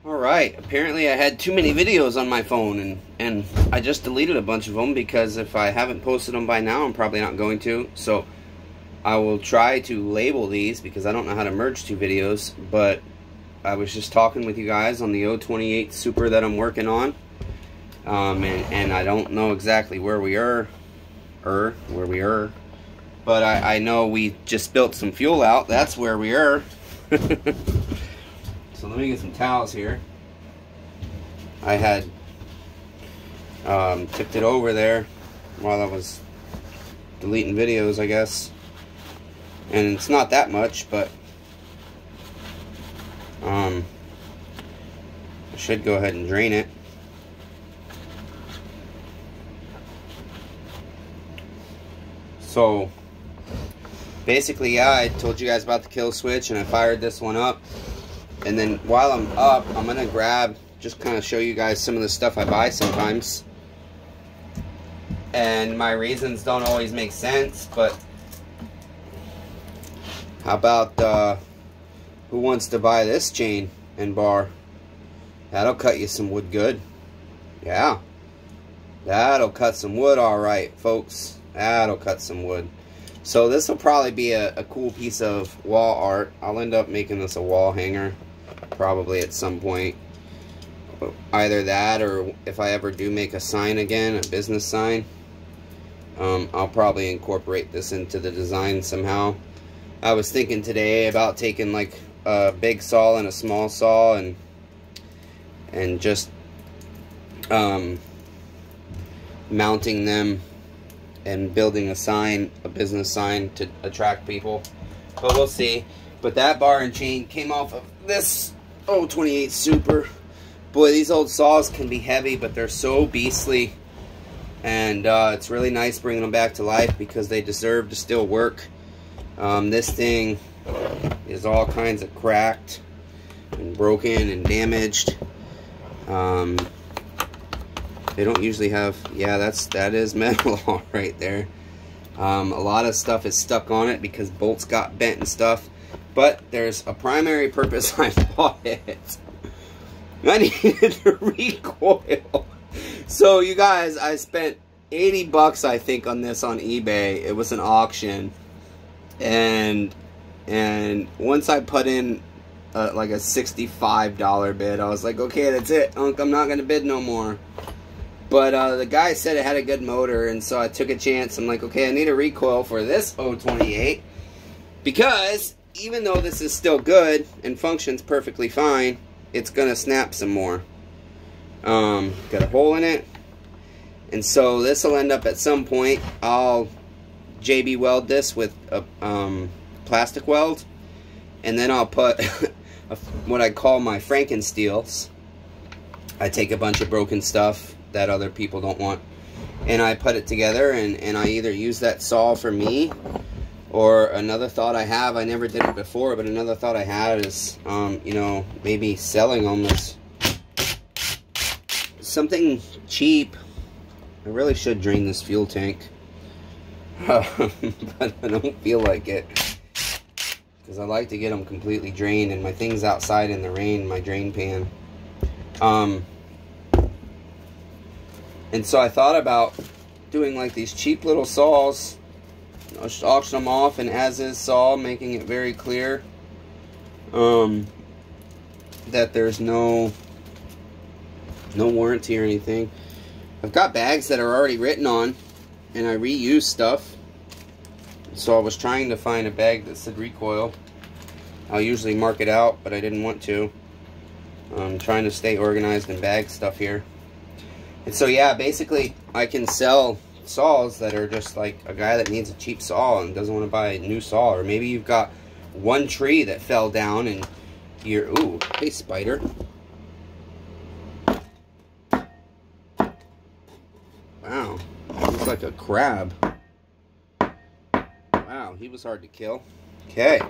Alright, apparently I had too many videos on my phone, and I just deleted a bunch of them because if I haven't posted them by now, I'm probably not going to. So I will try to label these because I don't know how to merge two videos, but I was just talking with you guys on the 028 Super that I'm working on, and I don't know exactly where we are, but I know we just built some fuel out. That's where we are. So let me get some towels here. I had tipped it over there while I was deleting videos, I guess. And it's not that much, but I should go ahead and drain it. So basically, yeah, I told you guys about the kill switch and I fired this one up. And then while I'm up, I'm going to grab, just kind of show you guys some of the stuff I buy sometimes. And my reasons don't always make sense, but how about, who wants to buy this chain and bar? That'll cut you some wood good. Yeah. That'll cut some wood alright, folks. That'll cut some wood. So this will probably be a cool piece of wall art. I'll end up making this a wall hanger probably at some point. Either that, or if I ever do make a sign again, a business sign, I'll probably incorporate this into the design somehow. I was thinking today about taking like a big saw and a small saw and just mounting them and building a sign, a business sign to attract people. But we'll see. But that bar and chain came off of this 028 Super. Boy, these old saws can be heavy, but they're so beastly. And it's really nice bringing them back to life because they deserve to still work. This thing is all kinds of cracked and broken and damaged. They don't usually have, yeah, that is metal all right there. A lot of stuff is stuck on it because bolts got bent and stuff. But there's a primary purpose I bought it. I needed the recoil. So you guys, I spent 80 bucks I think on this on eBay. It was an auction. And once I put in like a $65 bid, I was like, okay, that's it. I'm not going to bid no more. But the guy said it had a good motor, and so I took a chance. I'm like, okay, I need a recoil for this 028 because even though this is still good and functions perfectly fine, it's going to snap some more. Got a hole in it, and so this will end up at some point. I'll JB weld this with a plastic weld, and then I'll put what I call my Frankensteels. I take a bunch of broken stuff that other people don't want, and I put it together, and I either use that saw for me, or another thought I have, I never did it before, but another thought I had is, you know, maybe selling them as something cheap. I really should drain this fuel tank, but I don't feel like it, because I like to get them completely drained, and my thing's outside in the rain, my drain pan. And so I thought about doing like these cheap little saws. I'll just auction them off and as-is saw, making it very clear that there's no warranty or anything. I've got bags that are already written on, and I reuse stuff. So I was trying to find a bag that said recoil. I'll usually mark it out, but I didn't want to. I'm trying to stay organized and bag stuff here. And so, yeah, basically, I can sell saws that are just like a guy that needs a cheap saw and doesn't want to buy a new saw. Or maybe you've got one tree that fell down and you're, ooh, hey, spider. Wow, looks like a crab. Wow, he was hard to kill. Okay.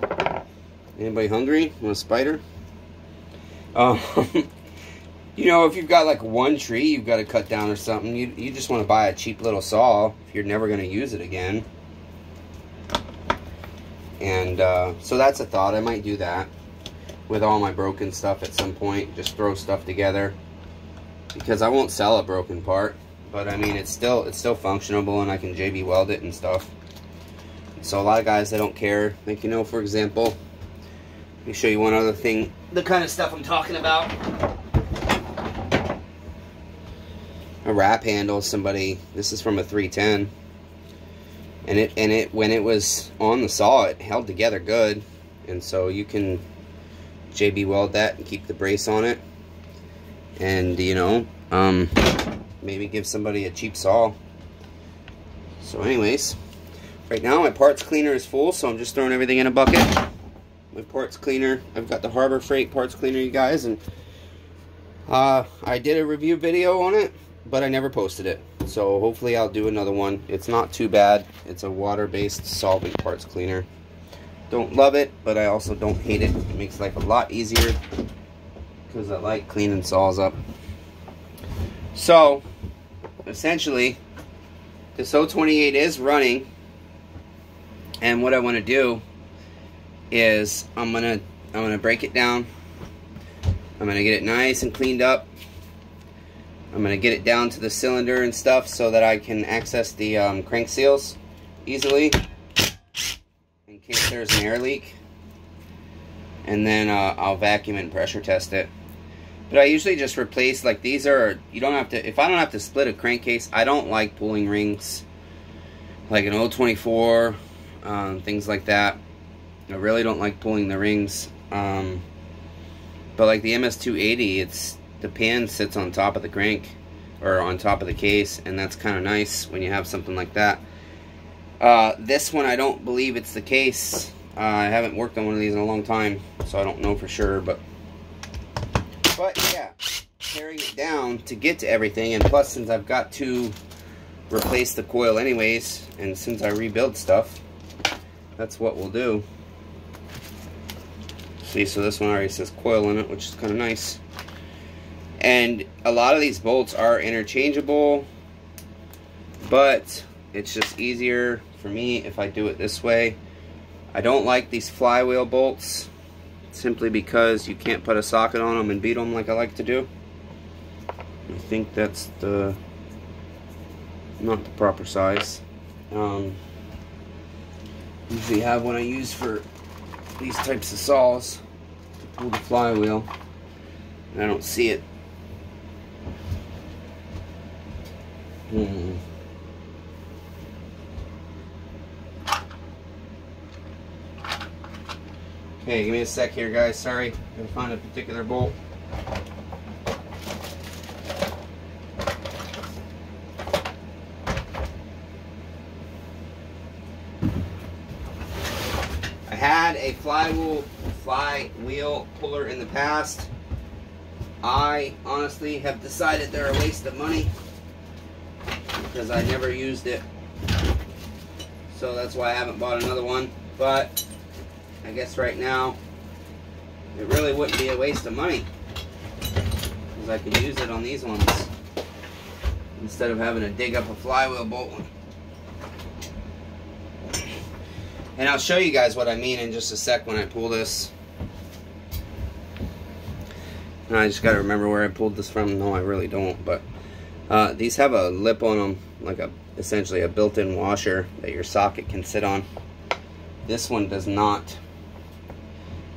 Anybody hungry? Want a spider? You know, if you've got like one tree you've got to cut down or something, you just want to buy a cheap little saw if you're never going to use it again. And so that's a thought. I might do that. with all my broken stuff at some point. Just throw stuff together, because I won't sell a broken part, but I mean it's still functionable, and I can JB weld it and stuff. So a lot of guys, they don't care. Like, you know, for example, let me show you one other thing, the kind of stuff I'm talking about. A wrap handle, somebody, this is from a 310, and it when it was on the saw, it held together good, and so you can JB weld that and keep the brace on it, and you know, maybe give somebody a cheap saw. So anyways, right now my parts cleaner is full, so I'm just throwing everything in a bucket. My parts cleaner, I've got the Harbor Freight parts cleaner, you guys, and I did a review video on it, but I never posted it, so hopefully I'll do another one. It's not too bad. It's a water-based solvent parts cleaner. Don't love it, but I also don't hate it. It makes life a lot easier, because I like cleaning saws up. So essentially, this 028 is running, and what I want to do is I'm gonna break it down. I'm gonna get it nice and cleaned up. I'm going to get it down to the cylinder and stuff so that I can access the crank seals easily in case there's an air leak. And then I'll vacuum and pressure test it. But I usually just replace, like, these are, you don't have to, if I don't have to split a crankcase, I don't like pulling rings like an 024, things like that. I really don't like pulling the rings. But like the MS280, it's, the pan sits on top of the crank, or on top of the case, and that's kind of nice when you have something like that. This one, I don't believe it's the case. I haven't worked on one of these in a long time, so I don't know for sure, but yeah, tearing it down to get to everything, and plus since I've got to replace the coil anyways, and since I rebuild stuff, that's what we'll do. See, so this one already says coil in it, which is kind of nice. And a lot of these bolts are interchangeable, but it's just easier for me if I do it this way. I don't like these flywheel bolts, simply because you can't put a socket on them and beat them like I like to do. I think that's not the proper size. Usually have one I use for these types of saws to pull the flywheel, and I don't see it. Okay, give me a sec here, guys. Sorry, I'm gonna find a particular bolt. I had a flywheel puller in the past. I honestly have decided they're a waste of money, because I never used it, so that's why I haven't bought another one. But I guess right now it really wouldn't be a waste of money, because I could use it on these ones instead of having to dig up a flywheel bolt. And I'll show you guys what I mean in just a sec when I pull this. And I just got to remember where I pulled this from. No, I really don't, but these have a lip on them, like essentially a built-in washer that your socket can sit on. This one does not.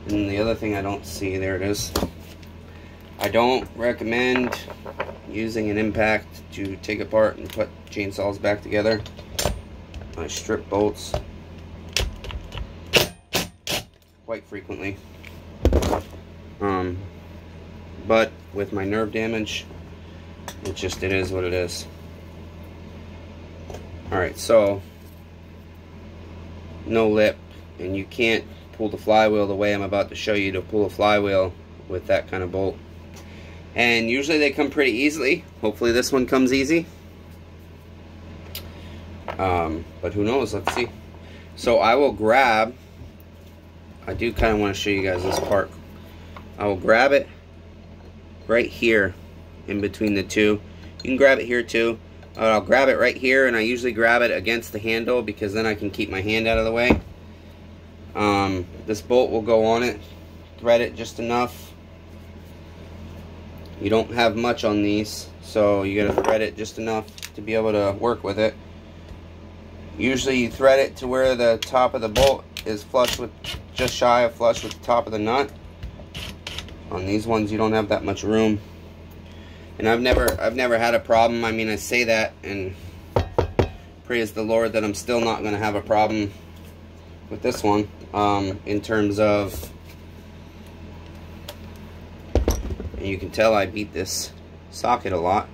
And the other thing I don't see, there it is. I don't recommend using an impact to take apart and put chainsaws back together. I strip bolts quite frequently. But with my nerve damage, it is what it is. Alright, so no lip, and you can't pull the flywheel the way I'm about to show you to pull a flywheel with that kind of bolt. And usually they come pretty easily. Hopefully this one comes easy. But who knows, let's see. So I will grab, I do kind of want to show you guys this part. I will grab it right here in between the two. You can grab it here too. I'll grab it right here, and I usually grab it against the handle because then I can keep my hand out of the way. This bolt will go on it thread it just enough. You don't have much on these, so you gotta thread it just enough to be able to work with it. Usually you thread it to where the top of the bolt is flush with, just shy of flush with the top of the nut. On these ones you don't have that much room. And I've never had a problem. I mean, I say that and praise the Lord that I'm still not gonna have a problem with this one, in terms of, and you can tell I beat this socket a lot.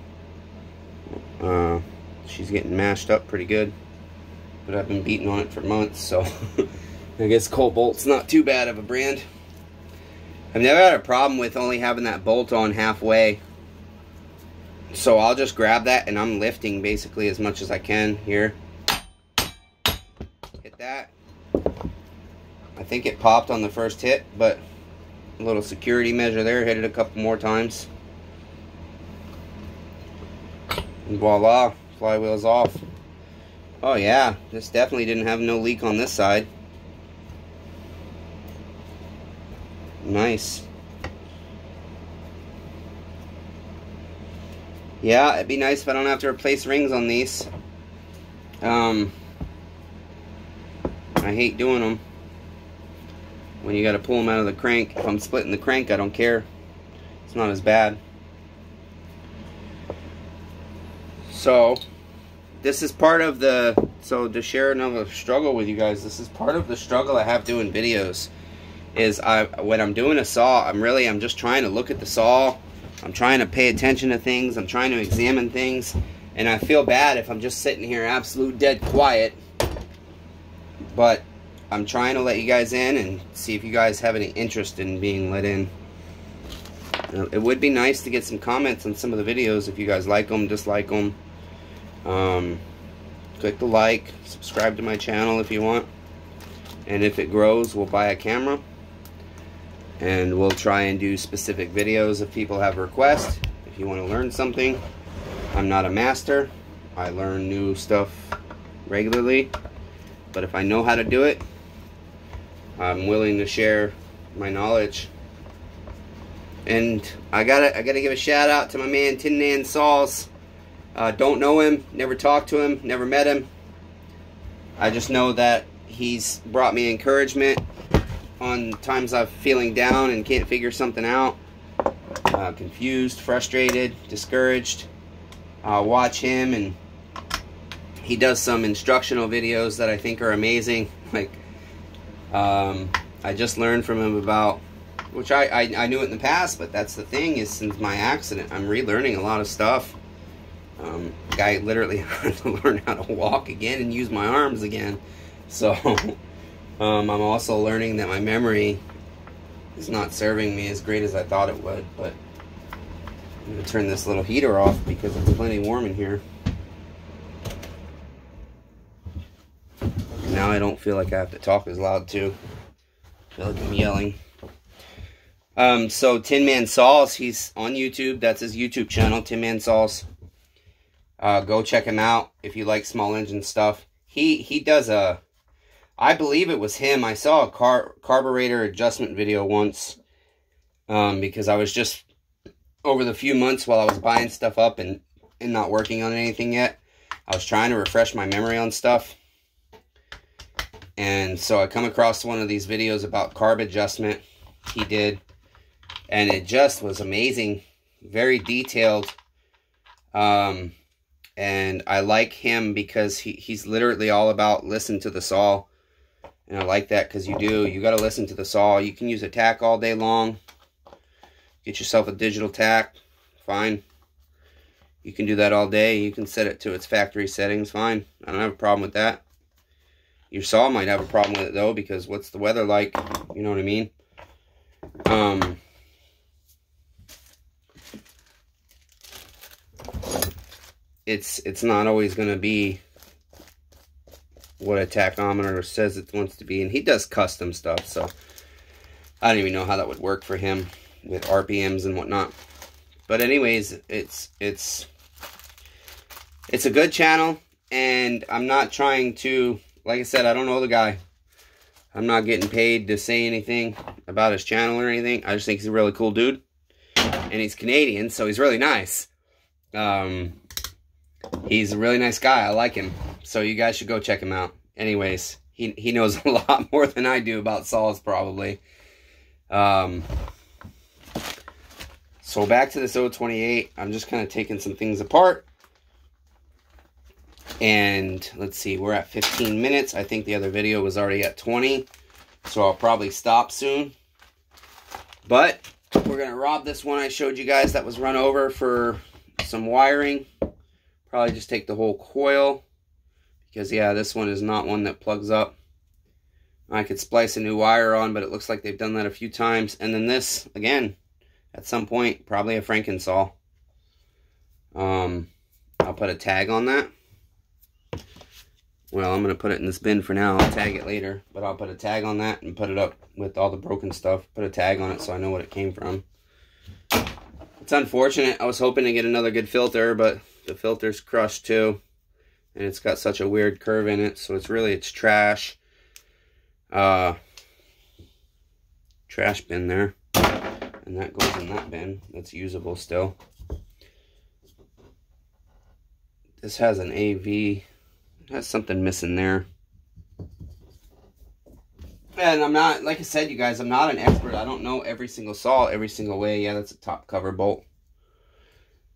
She's getting mashed up pretty good, but I've been beating on it for months, so I guess Colt Bolt's not too bad of a brand. I've never had a problem with only having that bolt on halfway, so I'll just grab that and I'm lifting basically as much as I can here. Hit that. I think it popped on the first hit, but a little security measure there, hit it a couple more times. And voila, flywheel's off. Oh yeah, this definitely didn't have no leak on this side. Nice. Yeah, it'd be nice if I don't have to replace rings on these. I hate doing them when you got to pull them out of the crank. If I'm splitting the crank, I don't care. It's not as bad. So this is part of the, so to share another struggle with you guys, this is part of the struggle I have doing videos. Is when I'm doing a saw, I'm just trying to look at the saw. I'm trying to pay attention to things. I'm trying to examine things. And I feel bad if I'm just sitting here absolute dead quiet. But I'm trying to let you guys in and see if you guys have any interest in being let in. It would be nice to get some comments on some of the videos if you guys like them, dislike them. Click the like, subscribe to my channel if you want. And if it grows, we'll buy a camera. And we'll try and do specific videos if people have requests. If you want to learn something, I'm not a master. I learn new stuff regularly. But if I know how to do it, I'm willing to share my knowledge. And I gotta give a shout out to my man Tin Man Saws. Don't know him, never talked to him, never met him. I just know that he's brought me encouragement on times I'm feeling down and can't figure something out, confused, frustrated, discouraged. Watch him, and he does some instructional videos that I think are amazing. Like, I just learned from him about, which I knew it in the past, but that's the thing, is since my accident, I'm relearning a lot of stuff. Guy literally had to learn how to walk again and use my arms again. So, I'm also learning that my memory is not serving me as great as I thought it would, but I'm going to turn this little heater off because it's plenty warm in here. Now I don't feel like I have to talk as loud too. I feel like I'm yelling. So Tin Man Saws, he's on YouTube. That's his YouTube channel, Tin Man Saws. Go check him out if you like small engine stuff. He does a, I believe it was him. I saw a carburetor adjustment video once, because I was just, over the few months while I was buying stuff up and not working on anything yet, I was trying to refresh my memory on stuff. And so I come across one of these videos about carb adjustment he did, and it just was amazing, very detailed. And I like him because he's literally all about listen to the saw. And I like that because you got to listen to the saw. You can use a tack all day long. Get yourself a digital tack, fine. You can do that all day. You can set it to its factory settings, fine. I don't have a problem with that. Your saw might have a problem with it though, because what's the weather like? You know what I mean? It's not always going to be what a tachometer says it wants to be. And he does custom stuff, so I don't even know how that would work for him with RPMs and whatnot. But anyways, it's a good channel, and I'm not trying to, like I said, I don't know the guy. I'm not getting paid to say anything about his channel or anything. I just think he's a really cool dude. And he's Canadian, so he's really nice. He's a really nice guy. I like him. So you guys should go check him out. Anyways, he knows a lot more than I do about saws, probably. So back to this 028. I'm just kind of taking some things apart. And let's see, we're at 15 minutes. I think the other video was already at 20. So I'll probably stop soon. But we're going to rob this one I showed you guys that was run over for some wiring. Probably just take the whole coil. Because, yeah, this one is not one that plugs up. I could splice a new wire on, but it looks like they've done that a few times. And then this, again, at some point, probably a Frankensaw. I'll put a tag on that. Well, I'm going to put it in this bin for now. I'll tag it later. But I'll put a tag on that and put it up with all the broken stuff. Put a tag on it so I know what it came from. It's unfortunate. I was hoping to get another good filter, but the filter's crushed too. And it's got such a weird curve in it. So it's trash. Trash bin there. And that goes in that bin. That's usable still. This has an AV. It has something missing there. And I'm not, like I said, you guys, I'm not an expert. I don't know every single saw, every single way. Yeah, that's a top cover bolt.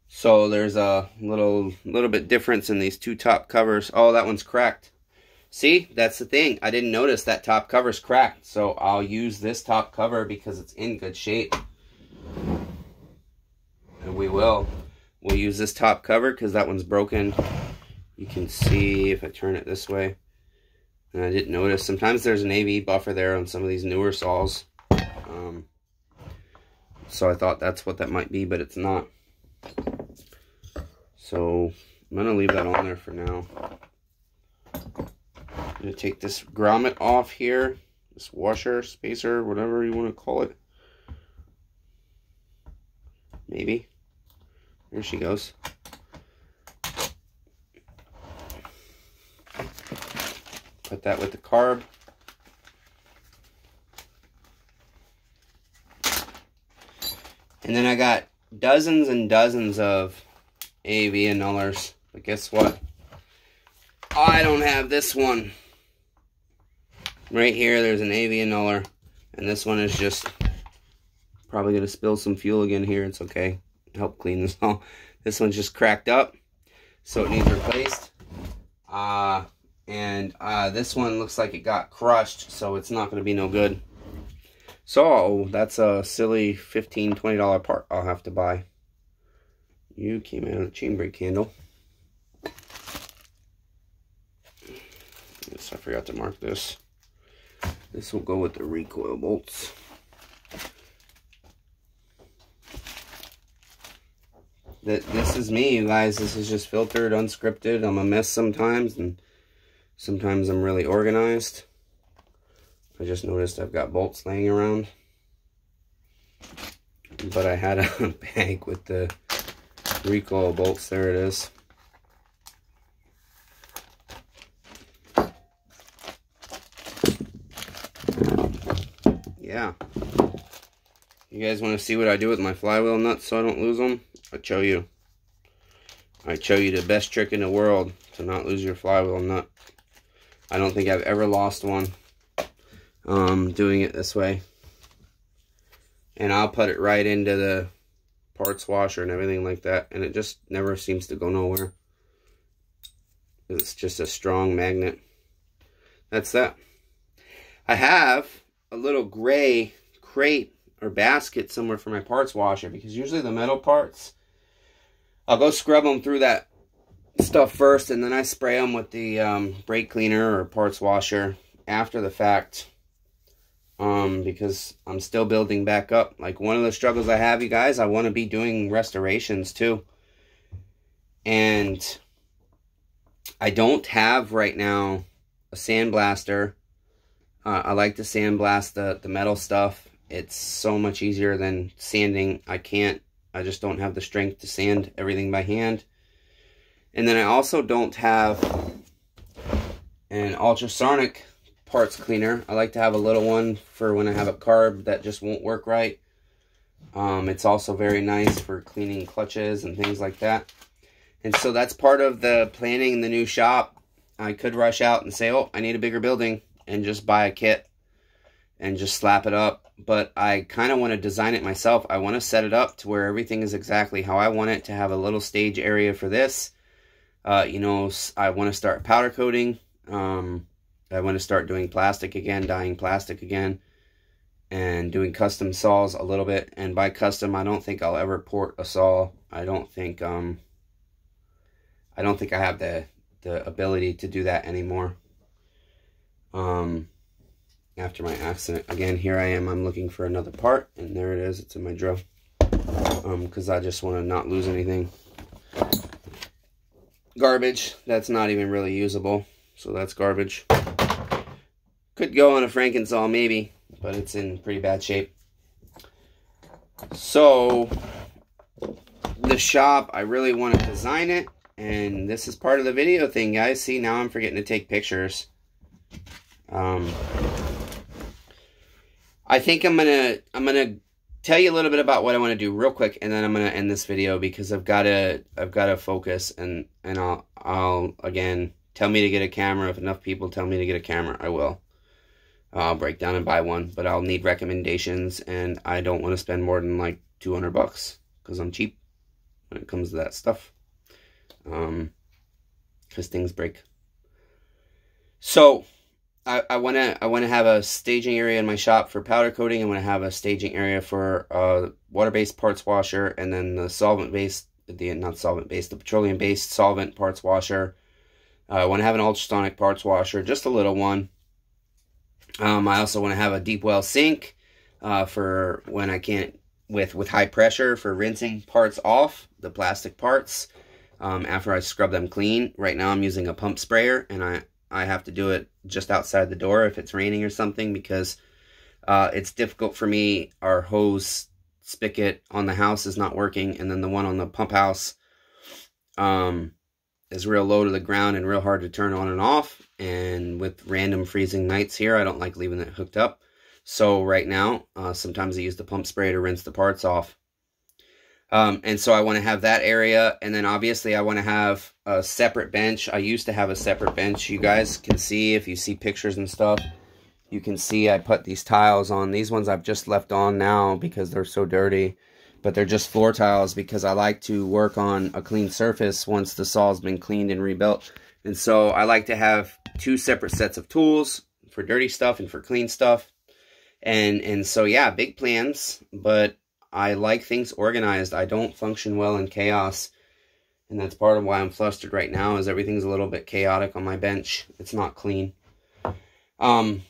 So there's a little bit difference in these two top covers. Oh, that one's cracked. See, that's the thing. I didn't notice that top cover's cracked. So I'll use this top cover because it's in good shape. And we'll use this top cover because that one's broken. You can see if I turn it this way. And I didn't notice. Sometimes there's an AV buffer there on some of these newer saws. So I thought that's what that might be, but it's not. So I'm going to leave that on there for now. I'm going to take this grommet off here. This washer, spacer, whatever you want to call it. Maybe. There she goes. Put that with the carb. And then I got dozens and dozens of AV annullers. But guess what? I don't have this one. Right here, there's an AV annuller. And this one is just probably going to spill some fuel again here. It's okay. Help clean this all. This one's just cracked up. So it needs replaced. And this one looks like it got crushed, so it's not going to be no good. So that's a silly $15, $20 part I'll have to buy. You came out of the chain brake handle. Yes, I forgot to mark this. This will go with the recoil bolts. This is me, you guys. This is just filtered, unscripted. I'm a mess sometimes, and sometimes I'm really organized. I just noticed I've got bolts laying around. But I had a bag with the recoil bolts. There it is. Yeah. You guys want to see what I do with my flywheel nuts so I don't lose them? I'll show you. I show you the best trick in the world to not lose your flywheel nut. I don't think I've ever lost one doing it this way. And I'll put it right into the parts washer and everything like that. And it just never seems to go nowhere. It's just a strong magnet. That's that. I have a little gray crate or basket somewhere for my parts washer. Because usually the metal parts, I'll go scrub them through that stuff first, and then I spray them with the brake cleaner or parts washer after the fact, because I'm still building back up. Like, one of the struggles I have, you guys, I want to be doing restorations too, and I don't have right now a sandblaster. I like to sandblast the metal stuff. It's so much easier than sanding. I just don't have the strength to sand everything by hand. And then I also don't have an ultrasonic parts cleaner. I like to have a little one for when I have a carb that just won't work right. It's also very nice for cleaning clutches and things like that. And so that's part of the planning the new shop. I could rush out and say, oh, I need a bigger building, and just buy a kit and just slap it up. But I kind of want to design it myself. I want to set it up to where everything is exactly how I want it, to have a little stage area for this. You know, I want to start powder coating. I want to start doing plastic again, dyeing plastic again, and doing custom saws a little bit. And by custom, I don't think I'll ever port a saw. I don't think I have the ability to do that anymore. After my accident, again, here I am. I'm looking for another part, and there it is. It's in my drill. Because I just want to not lose anything. Garbage. That's not even really usable. So that's garbage. Could go on a Frankensaw maybe, but it's in pretty bad shape. So the shop, I really want to design it, and this is part of the video thing, guys. See, now I'm forgetting to take pictures. I think I'm gonna tell you a little bit about what I want to do real quick, and then I'm gonna end this video because I've gotta focus, and I'll again, tell me to get a camera. If enough people tell me to get a camera, I will. I'll break down and buy one, but I'll need recommendations, and I don't want to spend more than like 200 bucks because I'm cheap when it comes to that stuff. Because things break. So I want to have a staging area in my shop for powder coating. I want to have a staging area for water-based parts washer, and then the solvent-based, the petroleum-based solvent parts washer. I want to have an ultrasonic parts washer, just a little one. I also want to have a deep well sink for when I can't, with high pressure, for rinsing parts off, the plastic parts, after I scrub them clean. Right now I'm using a pump sprayer, and I have to do it just outside the door if it's raining or something, because it's difficult for me. Our hose spigot on the house is not working, and then the one on the pump house is real low to the ground and real hard to turn on and off. And with random freezing nights here, I don't like leaving it hooked up. So right now, sometimes I use the pump spray to rinse the parts off. And so I want to have that area. And then obviously I want to have a separate bench. I used to have a separate bench. You guys can see, if you see pictures and stuff, you can see I put these tiles on. These ones I've just left on now because they're so dirty. But they're just floor tiles because I like to work on a clean surface once the saw's been cleaned and rebuilt. And so I like to have two separate sets of tools for dirty stuff and for clean stuff. And so, yeah, big plans, but I like things organized. I don't function well in chaos. And that's part of why I'm flustered right now, is everything's a little bit chaotic on my bench. It's not clean. And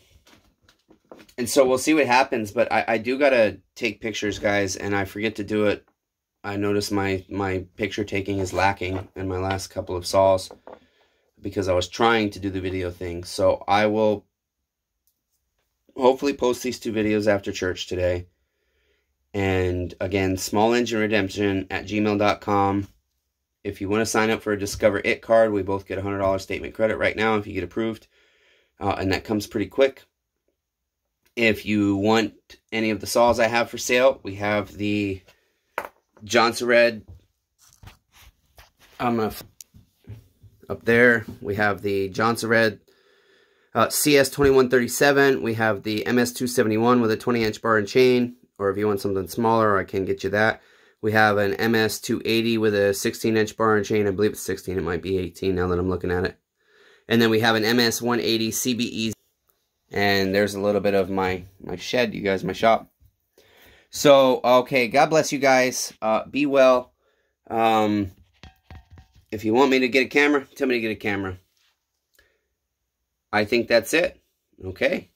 so we'll see what happens, but I do gotta take pictures, guys, and I forget to do it. I noticed my picture taking is lacking in my last couple of saws because I was trying to do the video thing. So I will hopefully post these two videos after church today. And again, smallengineredemption@gmail.com. If you want to sign up for a Discover It card, we both get a $100 statement credit right now if you get approved. And that comes pretty quick. If you want any of the saws I have for sale, we have the Johnson Red. Up there, we have the Johnson Red CS2137. We have the MS271 with a 20-inch bar and chain. Or if you want something smaller, I can get you that. We have an MS280 with a 16-inch bar and chain. I believe it's 16. It might be 18 now that I'm looking at it. And then we have an MS180 CBE. And there's a little bit of my shed, you guys, my shop. So, okay, God bless you guys. Be well. If you want me to get a camera, tell me to get a camera. I think that's it. Okay.